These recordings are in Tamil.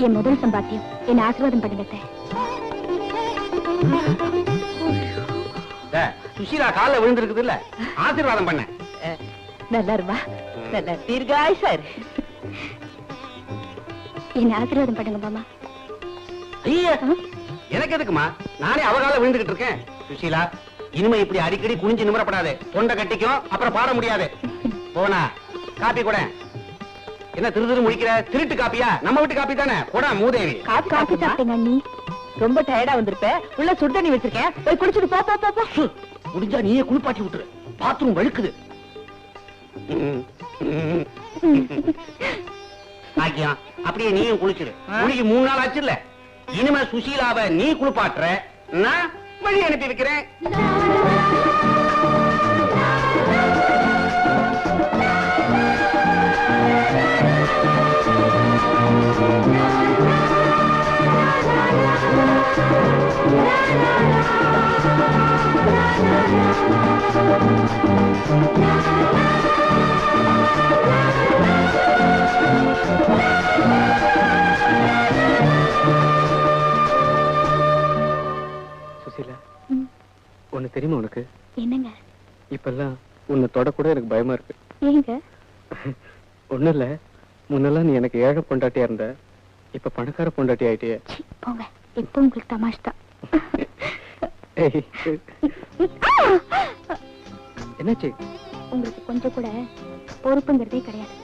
என் முதல் சம்பாத்தியம். என்ன ஆசீர்வாதம் பண்ணுங்க. சுஷீலா கால விழுந்திருக்குது இல்ல, ஆசீர்வாதம் பண்ண. நல்லா இருமா, நல்லா தீர்காய் சார். என்ன ஆசீர்வாதம் பண்ணுங்க மாமா. எனக்கு எதுக்குமா, நானே அவகால விழுந்துகிட்டு இருக்கேன். சுஷீலா, இனிமே இப்படி அடிக்கடி குனிஞ்சு நிமிரப்படாது, தொண்டை கட்டிக்கும், அப்புறம் பாட முடியாது. போனா காப்பி கூட. என்ன திரு முடிக்கிற? திருட்டு காப்பியா? நம்ம வீட்டு காப்பி தானே. கூட மூதேவி. காப்பி சாப்பிட்டேங்க அண்ணி. ரொம்ப டயர்டா வந்திருப்ப, உள்ள சுடுதண்ணி வச்சிருக்கேன், போய் குடிச்சிட்டு போ போ போ. முடிஞ்சா நீயே குளிப்பாட்டி விட்டுரு, பாத்ரூம் வழுக்குது. பாக்கியம், அப்படியே நீயும் குளிச்சிரு. குளிக்கு 3 நாள் ஆச்சு இல்ல. இனிமே சுஷீலாவை நீ குளிப்பாட்டுற, நான் வழி அனுப்பி வைக்கிறேன். சுசீலா, ஒண்ணு தெரியுமா உனக்கு? என்னங்க? இப்பெல்லாம் உன்னை தொட கூட எனக்கு பயமா இருக்கு. ஏங்க? ஒண்ணும் இல்ல, முன்னெல்லாம் நீ எனக்கு ஏழை பொண்டாட்டியா இருந்த, இப்ப பணக்கார பொண்டாட்டி ஆயிட்டியே. போங்க, இப்ப உங்களுக்கு தமாஷ் தான். என்னாச்சு? உங்களுக்கு கொஞ்சம் கூட பொறுப்புங்கிறதே கிடையாது.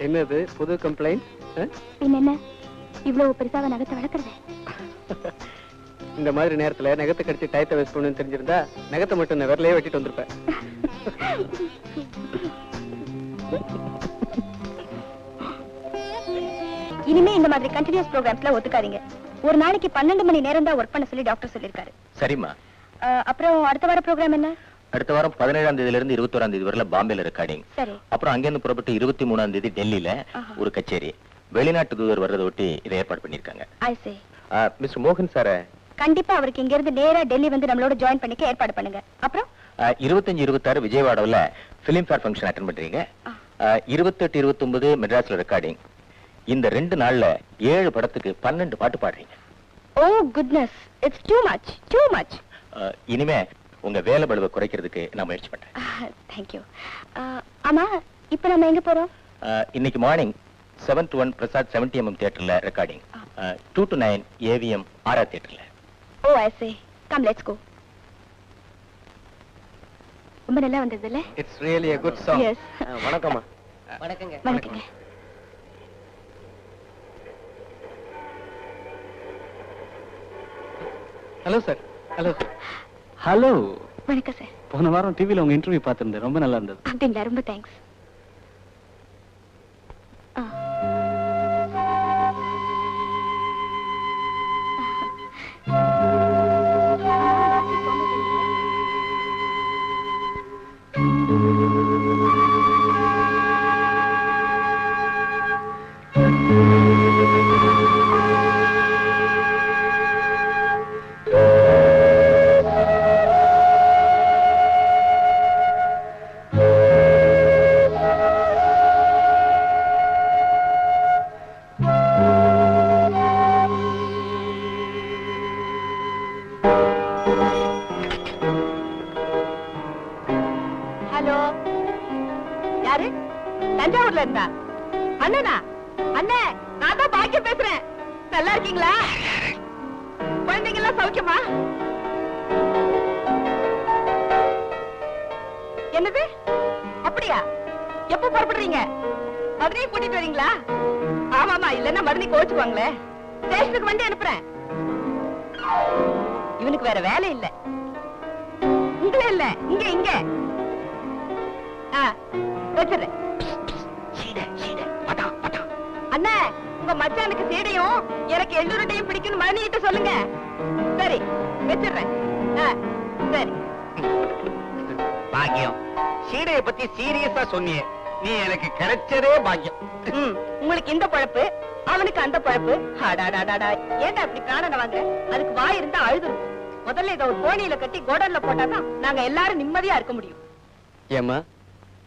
என்னது புது கம்ப்ளைண்ட்? பின்ன என்ன, இவ்வளவு பெருசாக நகத்தை வளர்க்கறது? இந்த மாதிரி நேரத்துல நகத்தை கடிச்சு டயத்தை வேஸ்ட் பண்ணணும்னு தெரிஞ்சிருந்தா நகத்தை மட்டும் நான் விரலையே வெட்டிட்டு வந்திருப்பேன். இனிமே இந்த மாதிரி கண்டினியூஸ் ப்ரோகிராம்ஸ்ல ஒத்துக்காதீங்க. ஒரு நாளைக்கு 12 மணி நேரம் தான் ஒர்க் பண்ண சொல்லி டாக்டர் சொல்லிருக்காரு. சரிம்மா. அப்புறம் அடுத்த வார ப்ரோகிராம் என்ன? அடுத்த வாரம் 17ஆம் தேதியில இருந்து 21ஆம் தேதி வரையில பாம்பேல ரெக்கார்டிங். சரி. அப்புறம் அங்கிருந்து புறப்பட்டு 23ஆம் தேதி டெல்லியில ஒரு கச்சேரி. வெளிநாட்டு தூதர் வர்றதை ஒட்டி இதை ஏற்பாடு பண்ணிருக்காங்க. ஐ சே. மிஸ்டர் மோகன் சார கண்டிப்பா அவருக்கு இங்க இருந்து நேரா டெல்லி வந்து நம்மளோட ஜாயின் பண்ணிக்க ஏற்பாடு பண்ணுங்க. அப்புறம் 25-26 விஜயவாடாவில் பிலிம் ஃபேர் ஃபங்க்ஷன் அட்டெண்ட் பண்றீங்க. 28-29 மெட்ராஸ்ல ரெக்கார்டிங். இந்த 2 நாள்ல 7 படத்துக்கு 12 பாட்டு பாடுறீங்க. ஓ குட்னஸ், இட்ஸ் டூ மச். இனிமே உங்க வேலை பளுவை குறைக்கிறதுக்கு நான் முயற்சி பண்றேன். Thank you. ஆமா, இப்போ நம்ம எங்க போறோம்? இன்னைக்கு மார்னிங் 7 to 1 பிரசாத் 70mm தியேட்டர்ல ரெக்கார்டிங். 2 to 9 AVM ஆரா தியேட்டர்ல. Oh I say. Come let's go. ரொம்ப நல்லா வந்தது இல்ல? It's really a good song. Yes. வணக்கம்மா. வணக்கங்க. வணக்கங்க. Hello sir. ஹலோ. ஹலோ. வணக்கம் சார். போன வாரம் டிவில உங்க இன்டர்வியூ பார்த்திருந்தேன், ரொம்ப நல்லா இருந்தது. அப்படிங்களா? ரொம்ப தேங்க்ஸ். ஹலோ, யாரு? தஞ்சாவூர்ல இருந்தா? அண்ணனா? அண்ணே, நான் தான் பாக்கியம் பேசுறேன். நல்லா இருக்கீங்களா? குழந்தைங்க எல்லாம் சௌக்கியமா? என்னது? அப்படியா? எப்ப புறப்படுறீங்க? மதுரையை கூட்டிட்டு வரீங்களா? ஆமாமா, இல்லன்னா மதுரை கோச்சுக்குவாங்களே. ஸ்டேஷனுக்கு வண்டி அனுப்புறேன். இவனுக்கு வேற வேலை இல்ல. இங்க இல்ல, இங்க வச்சிடுறேன். அண்ணா, உங்க மச்சானுக்கு சீடையும் எனக்கு எள்ளுருண்டையும் பிடிக்கும் மணிட்டு சொல்லுங்க. சரி, வச்சிடுறேன். சரி. பாக்கியம், சீடையை பத்தி சீரியஸா சொன்னியே, நீ எனக்கு கிடைச்சதே பாக்கியம். உங்களுக்கு இந்த பழப்பு, அவனுக்கு அந்த பழப்பு. ஏண்டா இப்படி பிராணனை வாங்க? அதுக்கு வாய் இருந்தா அழுதுரும். முதல்ல இதை ஒரு கோணியில கட்டி கோடன்ல போட்டாதான் நாங்க எல்லாரும் நிம்மதியா இருக்க முடியும். ஏமா,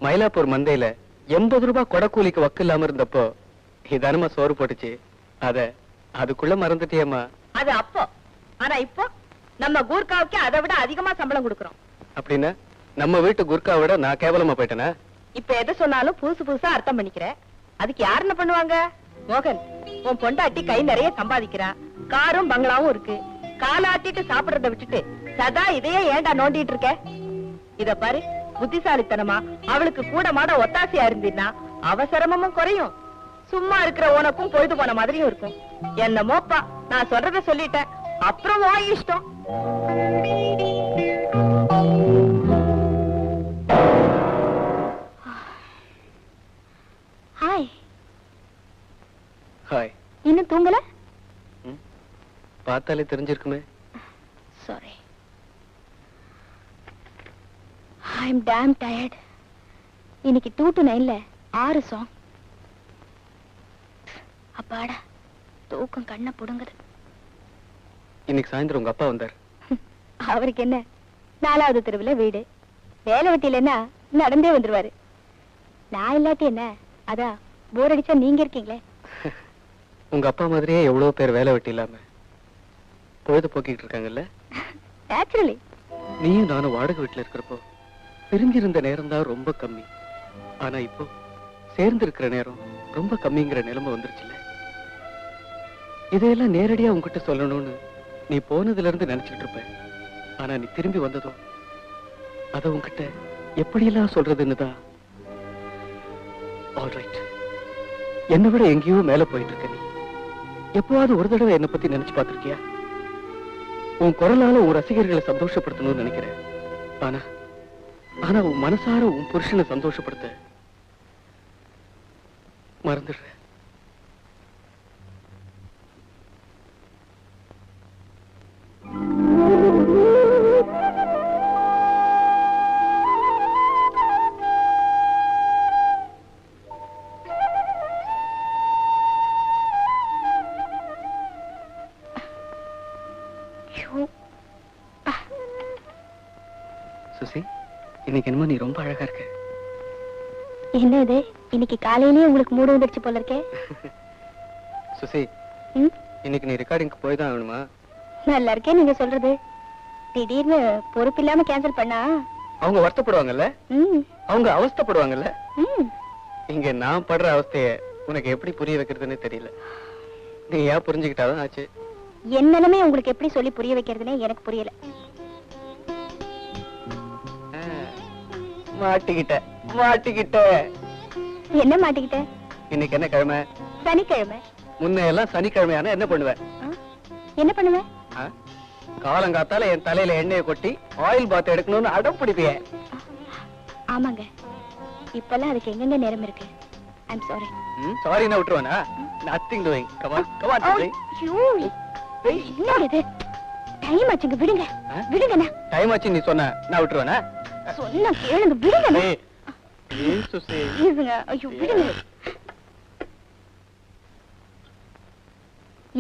மயிலாப்பூர் மந்தையில 80 ரூபாய் கொடக்கூலிக்கு வக்கு இல்லாம இருந்தப்போ இதானமா சோறு போட்டுச்சு. அதுக்குள்ள மறந்துட்டியம்மா. அது அப்போ. ஆனா இப்போ நம்ம கூர்காவுக்கு அதை விட அதிகமா சம்பளம் கொடுக்கறோம். அப்படின்னா நம்ம வீட்டு குர்கா விட நான் கேவலமா போயிட்டேனா? இப்ப எதை சொன்னாலும் புதுசு புதுசா அர்த்தம் பண்ணிக்கிற. அதுக்கு யார் என்ன பண்ணுவாங்க? மோகன், உன் பொண்டாட்டி கை நிறைய சம்பாதிக்கிறா, காரும் பங்களாவும் இருக்கு. காலாட்டிட்டு சாப்பிடுறத விட்டுட்டு சதா இதையே ஏண்டா நோண்டிட்டு இருக்க? இத பாரு, புத்திசாலித்தனமா அவளுக்கு கூட மாட ஒத்தாசையா இருந்தீன்னா அவசரமும் குறையும், சும்மா இருக்கிற உனக்கும் பொழுது போன மாதிரியும் இருக்கும். என்னமோப்பா, நான் சொல்றத சொல்லிட்டேன், அப்புறம் வா இஷ்டம். ஹாய். ஹாய். இன்னும் தூங்கல? பார்த்தாலே தெரிஞ்சிருக்குமே. சாரி. ஐ அம் damn tired. இன்னைக்கு 2 to 9ல 6 சாங். அப்பாடா, தூக்கம் கண்ணை புடுங்குது. இன்னைக்கு சாயந்தரம் உங்க அப்பா வந்தார். அவருக்கு என்ன, 4வது தெருவுல வீடு, வேலை வெட்டிலன்னா நடந்தே வந்துருவாரு. நான் இல்லாட்டி என்ன, அதான் போர் அடிச்சா நீங்க இருக்கீங்களே. உங்க அப்பா மாதிரியே எவ்வளவு பேர் வேலை வெட்டி இல்லாம பொழுது போக்கிட்டு இருக்காங்கல்ல. நேச்சுரலி. நீயும் நானும் வாடகை வீட்டுல இருக்கிறப்போ பிரிஞ்சிருந்த நேரம் தான் ரொம்ப கம்மி. ஆனா இப்போ சேர்ந்து இருக்கிற நேரம் ரொம்ப கம்மிங்கிற நிலைமை வந்துருச்சுல்ல. இதையெல்லாம் நேரடியா உங்ககிட்ட சொல்லணும்னு நீ போனதுல இருந்து நினைச்சிட்டு இருப்ப. ஆனா நீ திரும்பி வந்ததும் அத உங்ககிட்ட எப்படியெல்லாம் சொல்றதுன்னு தான். ஆல்ரைட், என்னை விட எங்கேயோ மேல போயிட்டு இருக்க நீ. எப்பவாவது ஒரு தடவை என்னை பத்தி நினைச்சு பார்த்திருக்கியா? உன் குரலால உன் ரசிகர்களை சந்தோஷப்படுத்தணும்னு நினைக்கிறேன். ஆனா உன் மனசார உன் புருஷனை சந்தோஷப்படுத்த மறந்துடுற. சுசி, இன்னைக்கு என்னமோ நீ ரொம்ப அழகா இருக்க. என்ன இது, இன்னைக்கு காலையிலேயே உங்களுக்கு மூடு வந்துருச்சு போல இருக்கே. சுசி, இன்னைக்கு நீ ரெக்கார்டிங்க்கு போய் தான் ஆகணுமா? நல்லா இருக்கே நீங்க சொல்றது. திடீர்னு பொறுப்பு இல்லாம கேன்சல் பண்ணா அவங்க வருத்தப்படுவாங்கல்ல, அவங்க அவஸ்தைப்படுவாங்கல்ல. இங்க நான் படுற அவஸ்தைய உனக்கு எப்படி புரிய வைக்கிறதுன்னு தெரியல. நீ ஏன் புரிஞ்சுக்கிட்டாதான் ஆச்சு. என் நிலைமை உங்களுக்கு எப்படி சொல்லி புரிய வைக்கிறதுனே எனக்கு புரியல. மாட்டிக்கிட்ட. என்ன மாட்டிக்கிட்ட? இன்னைக்கு என்ன கிழமை? சனிக்கிழமை. முன்ன எல்லாம் சனிக்கிழமையான என்ன பண்ணுவேன்? என்ன பண்ணுவேன்? காலங்காத்தால என் தலையில எண்ணெயை கொட்டி ஆயில் பாத் எடுக்கணும்னு அடம் பிடிப்பிய. ஆமாங்க, இப்பெல்லாம் அதுக்கு எங்கெங்க நேரம் இருக்கு. I'm sorry. சாரி நான் விட்டுருவானா? Nothing doing. Come on come on. என்ன இது? டைம் ஆச்சுங்க, விடுங்க விடுங்கண்ணா. டைம் ஆச்சு நீ சொன்ன, நான் விட்டுருவானா? சொன்னா கேளுங்க, விடுங்கண்ணா. சுசி, ஐயோ விடுங்க.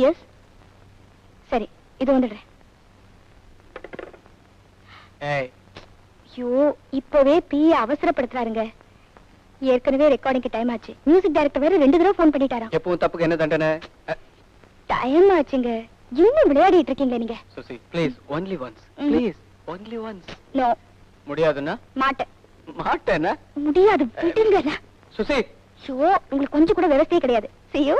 எஸ், சரி இது வந்துடுறேன். ஐயோ, இப்பவே பிஏ அவசரப்படுத்துறாருங்க. ஏற்கனவே ரெக்கார்டிங்க்கு டைம் ஆச்சு. மியூசிக் டைரக்டர் வேற 2 தடவை போன் பண்ணிட்டாராம். எப்பவும் தப்புக்கு என்ன தண்டனை? டைம் ஆச்சுங்க. இன்னும் விளையாடிட்டு இருக்கீங்க நீங்க. Susi, please, only once. Please, only once. No. முடியாதுன்னா? மாட்டேன். மாட்டேனா? முடியாது, விடுங்க. சுசி, ஷோ, உங்களுக்கு கொஞ்சம் கூட விவசாயே கிடையாது. See you.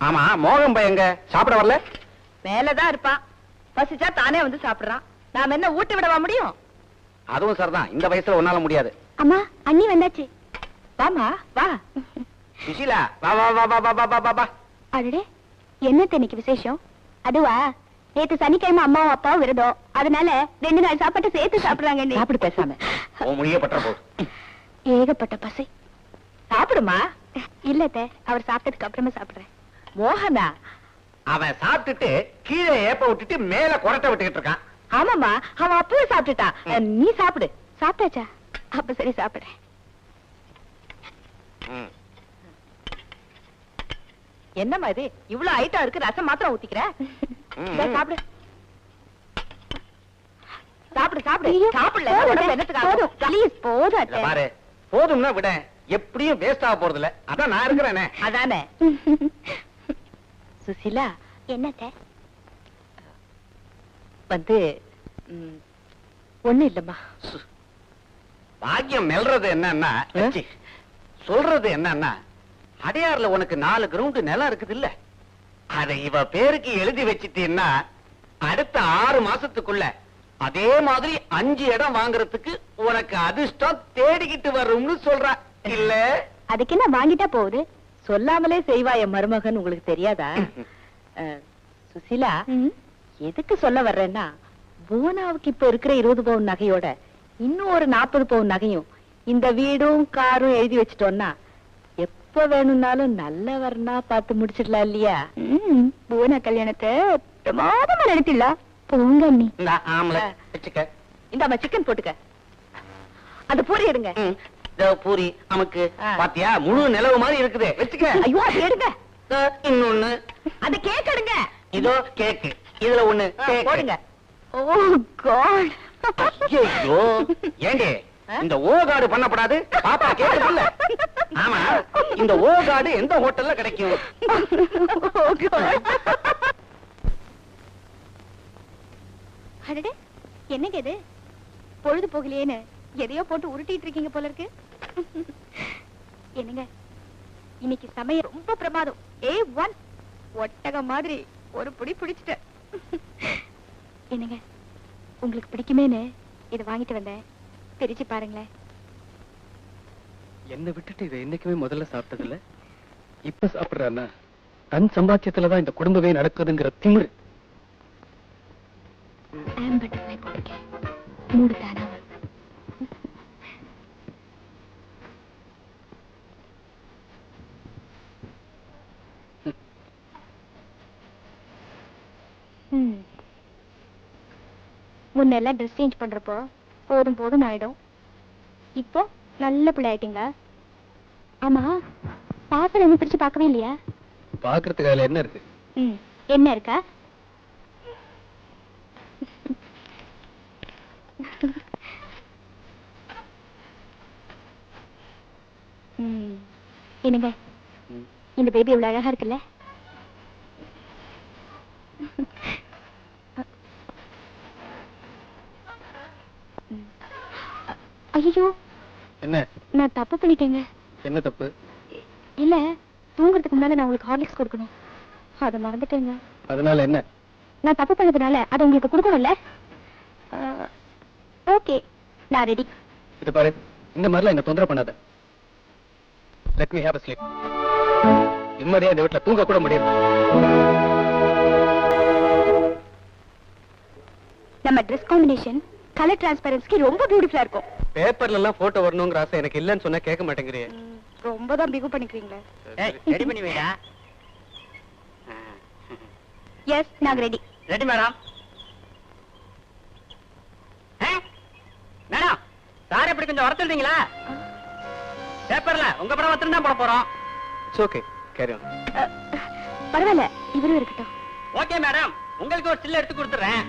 ஆமா, மோகம் பையங்க சாப்பிட வரல? மேலதான் இருப்பான். பசிச்சா தானே வந்து சாப்பிடுறான். நாம என்ன ஊட்டி விடவா முடியும்? அதுவும் சரிதான், இந்த வயசுல உன்னால முடியாது. அம்மா, அண்ணி வந்தாச்சு. வாமா வா. சுஷீலா, வா வா வா வா வா வா வா வா. அடடே, என்னத்த இன்னைக்கு விசேஷம்? அதுவா, நேத்து சனிக்கிழமை அம்மாவும் அப்பாவும் விரதம். அதனால 2 நாள் சாப்பாட்டு சேர்த்து சாப்பிடுறாங்க. சாப்பிடு பேசாம. உன் முடிய பற்ற போகுது. ஏகப்பட்ட பசி. சாப்பிடுமா. இல்ல அத்தை, அவர் சாப்பிட்டதுக்கு அப்புறமா சாப்பிடுறேன். மோகனா? அவன் சாப்பிட்டுட்டு கீழே ஏப்ப விட்டுட்டு மேல குரட்டை விட்டுக்கிட்டு இருக்கான். ஆமாமா, அவன் அப்பவே சாப்பிட்டுட்டான். நீ சாப்பிடு. சாப்பிட்டாச்சா? அப்ப சரி சாப்பிடுறேன். என்னம்மா இது இவ்வளவு ஐட்டம் இருக்கு, ரசம் மாத்திரம் ஊத்திக்கிற? இந்தா சாப்பிடு சாப்பிடு சாப்பிடு. ஐயோ, சாப்பிடல போதும் உடம்பு அத்தை, என்னத்துக்கு போதும், please, போதும் இத அத்தை. பாரு, போதும்னா விட, எப்படியும் வேஸ்ட் ஆக போறது இல்ல. அதான் நான் இருக்கிறேனே. அதானே. சுசிலா, என்ன அத்தை? வந்து ஒண்ணு இல்லம்மா. பாக்கியம் மெல்றது என்னன்னா, ச்சீ, சொல்றது என்னன்னா, அடையாறுல உனக்கு 4 கிரவுண்ட் நிலம் இருக்குது இல்ல, அதை இவ பேருக்கு எழுதி வச்சிட்டீன்னா அடுத்த 6 மாசத்துக்குள்ள அதே மாதிரி 5 இடம் வாங்குறதுக்கு உனக்கு அதிர்ஷ்டம் தேடிக்கிட்டு வரும்னு சொல்றா இல்ல? அதுக்கு என்ன, வாங்கிட்டா போகுது. சொல்லாமலே செய்வா என் மருமகன், உங்களுக்கு தெரியாதா? சுசிலா, எதுக்கு சொல்ல வர்றேன்னா, போனாவுக்கு இப்ப இருக்கிற 20 பவுன் நகையோட இன்னும் ஒரு 40 பவுன் நகையும் இந்த வீடும் காரும் எழுதி வச்சிட்டோம்னா எப்ப வேணும்னாலும் நல்லவர்னா பார்த்து முடிச்சிடலாம் இல்லையா? போனா கல்யாணத்தை பிரமாதமா நடத்திடலாம். போங்க அண்ணி. இந்த ஆம்பளை வச்சுக்க. இந்தாம்மா சிக்கன் போட்டுக்க. அந்த பூரி எடுங்க. இந்த பூரி நமக்கு பாத்தியா, முழு நிலவு மாதிரி இருக்குது, வச்சுக்க. ஐயோ, அது எடுங்க. இன்னொன்னு, அந்த கேக் எடுங்க. இதோ கேக்கு, இதுல ஒண்ணு போடுங்க. ஓ காட். ஐயோ, ஏண்டி இந்த ஓகாடு பண்ணப்படாது? பாப்பா கேக்குதுல்ல? ஆமா, இந்த ஓகாடு எந்த ஹோட்டல்ல கிடைக்கும்? அடடே, என்னங்க இது? பொழுது போகலையேன்னு எதையோ போட்டு உருட்டிட்டு இருக்கீங்க போல இருக்கு. என்னங்க, இன்னைக்கு சமயம் ரொம்ப பிரமாதம். A1 ஒட்டக மாதிரி ஒரு புடி பிடிச்சிட்டேன். என்னங்க, உங்களுக்கு பிடிக்குமேன்னு இதை வாங்கிட்டு வந்தேன், பிரிச்சு பாருங்களேன். என்னை விட்டுட்டு இதை என்னைக்குமே முதல்ல சாப்பிட்டதில்ல, இப்ப சாப்பிடுறான்னா தன் சம்பாத்தியத்துலதான் இந்த குடும்பமே நடக்குதுங்கிற திமிரு. பட்டர்ஃப்ளை போட்டிருக்கேன், மூடு தானா வரும். முன்னெல்லாம் ட்ரெஸ் சேஞ்ச் பண்றப்போ போதும் போதும் ஆயிடும். இப்போ நல்ல பிள்ளை ஆயிட்டீங்களா? ஆமா, பாத்திரம் என்ன பிரிச்சு பார்க்கவே இல்லையா? பாக்குறதுக்கு அதுல என்ன இருக்கு? என்ன இருக்கா? என்னங்க, இந்த பேபி இவ்வளவு அழகா இருக்குல்ல? ஐயோ, என்ன? நான் தப்பு பண்ணிட்டேங்க. என்ன தப்பு? இல்ல, தூங்குறதுக்கு முன்னால நான் உங்களுக்கு ஹார்லிக்ஸ் கொடுக்கணும், அதை மறந்துட்டேங்க. அதனால என்ன? நான் தப்பு பண்ணதுனால அதை உங்களுக்கு கொடுக்கணும்ல. ஓகே, நான் ரெடி. இது பாரு, இந்த மாதிரிலாம் என்ன தொந்தரவு பண்ணாத. Let me have a sleep. நிம்மதியா இந்த வீட்டுல தூங்க கூட முடியாது. நம்ம ட்ரெஸ் காம்பினேஷன் கலர் டிரான்ஸ்பரன்சிக்கு ரொம்ப பியூட்டிஃபுல்லா இருக்கும். பேப்பர்ல எல்லாம் போட்டோ வரணுங்கிற ஆசை எனக்கு இல்லன்னு சொன்னா கேட்க மாட்டேங்கிறியே. ரொம்ப தான் பிகு பண்ணிக்கிறீங்களே. ரெடி பண்ணி வைடா. எஸ், நாங்க ready. Ready madam. Madam, sir எப்படி கொஞ்சம் வர சொல்றீங்களா? பேப்பர்ல உங்க படம் வச்சு தான் போட போறோம். It's okay, carry on. பரவாயில்ல, இவரும் இருக்கட்டும். ஓகே மேடம், உங்களுக்கு ஒரு ஸ்டில் எடுத்து கொடுத்துறேன்.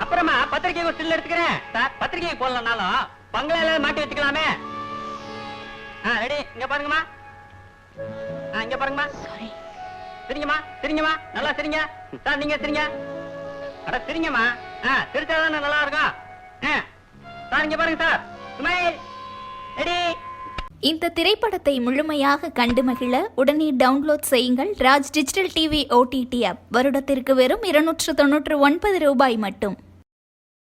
அப்புறமா பத்திரிக்கை ஒரு ஸ்டில் எடுத்துக்கிறேன். சார், பத்திரிக்கை போடலனாலும் பங்களால மாட்டி வச்சுக்கலாமே. ரெடி, இங்க பாருங்கம்மா. இங்க பாருங்கம்மா. சாரி. சரிங்கம்மா, சரிங்கம்மா, நல்லா சரிங்க. சார் நீங்க சரிங்க. அட சரிங்கம்மா. சிரிச்சாதானே நல்லா இருக்கும். சார் இங்க பாருங்க சார். ஸ்மைல். ரெடி. இந்த திரைப்படத்தை முழுமையாக கண்டு மகிழ உடனே டவுன்லோட் செய்யுங்கள் Raj digital TV OTT app. வருடத்திற்கு வெறும் 299 ரூபாய் மட்டும்.